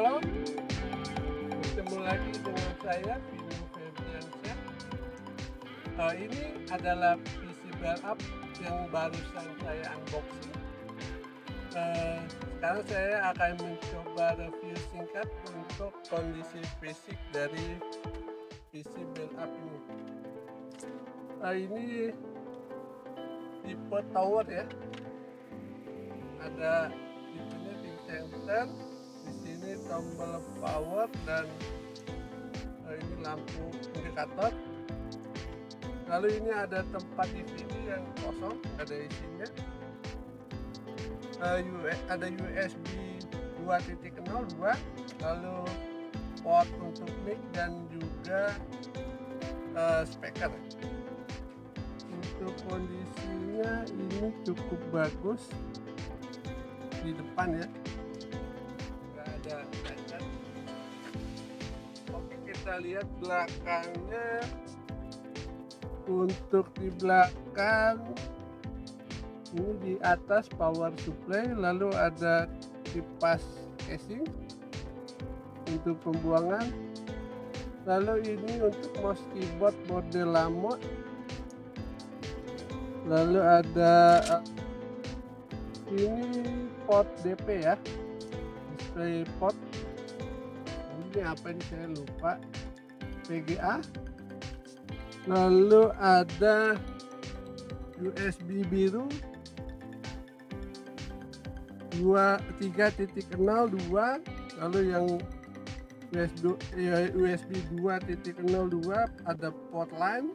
Halo, bertemu lagi dengan saya Vino Febriansyah. Ini adalah PC backup yang barusan saya unboxing. Sekarang saya akan mencoba review singkat untuk kondisi fisik dari PC backup ini. Ini tipe tower ya, ada tipenya di center. Di sini tombol power dan ini lampu indikator. Lalu ini ada tempat DVD yang kosong, ada isinya. Ada USB 2.02, lalu port untuk mic dan juga speaker. Untuk kondisinya ini cukup bagus di depan ya. Ada cacat. Oke, kita lihat belakangnya. Untuk di belakang ini di atas power supply, lalu ada kipas casing untuk pembuangan, lalu ini untuk mouse keyboard model lama, lalu ada ini port DP ya, display port. Ini apa ini saya lupa, VGA. Lalu ada USB biru 3.02, lalu yang USB 2.02 ada port line,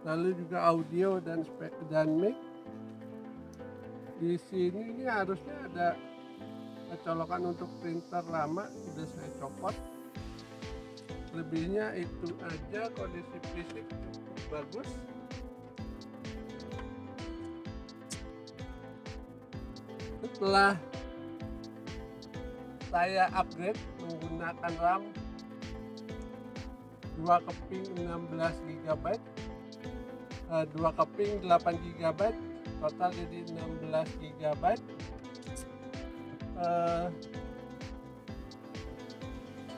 lalu juga audio dan mic. Di sini ini harusnya ada colokan untuk printer lama, sudah saya copot. Lebihnya itu aja, kondisi fisik cukup bagus. Setelah saya upgrade menggunakan RAM 2 keping 16 GB, 2 keping 8 GB, total jadi 16 GB.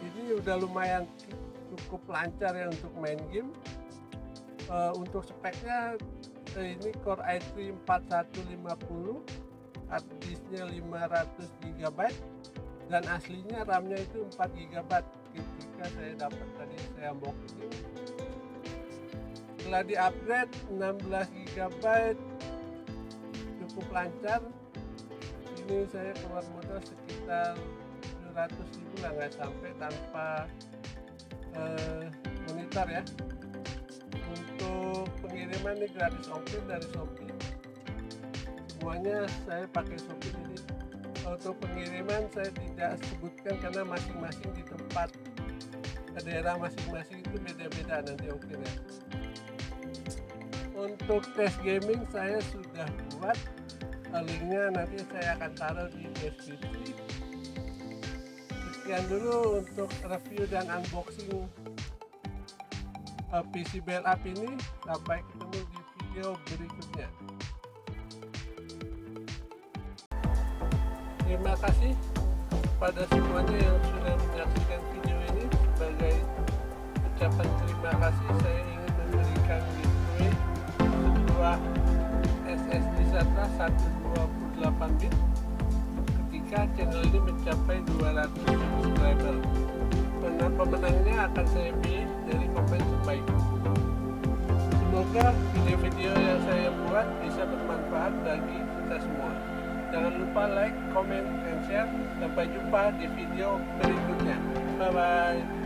Ini udah lumayan cukup lancar ya untuk main game. Untuk speknya ini Core i3 4150, hard disknya 500 GB, dan aslinya RAM-nya itu 4 GB ketika saya dapat tadi saya unboxing. Setelah di upgrade 16 GB cukup lancar. Ini saya keluar modal sekitar 700.000 lah, nggak sampai, tanpa monitor ya. Untuk pengiriman ini gratis ongkir dari Shopee, semuanya saya pakai Shopee. Jadi untuk pengiriman saya tidak sebutkan karena masing-masing di tempat daerah masing-masing itu beda-beda nanti ongkirnya. Untuk tes gaming saya sudah buat, linknya nanti saya akan taruh di deskripsi. Sekian dulu untuk review dan unboxing PC backup ini. Sampai ketemu di video berikutnya. Terima kasih kepada semuanya yang sudah menyaksikan video ini. Sebagai ucapan terima kasih, saya ingin memberikan giveaway sebuah SSD SATA 128 bit ketika channel ini mencapai 200 subscriber. Pemenangnya akan saya pilih dari komen terbaik. Semoga video-video yang saya buat bisa bermanfaat bagi kita semua. Jangan lupa like, comment, and share. Sampai jumpa di video berikutnya. Bye bye.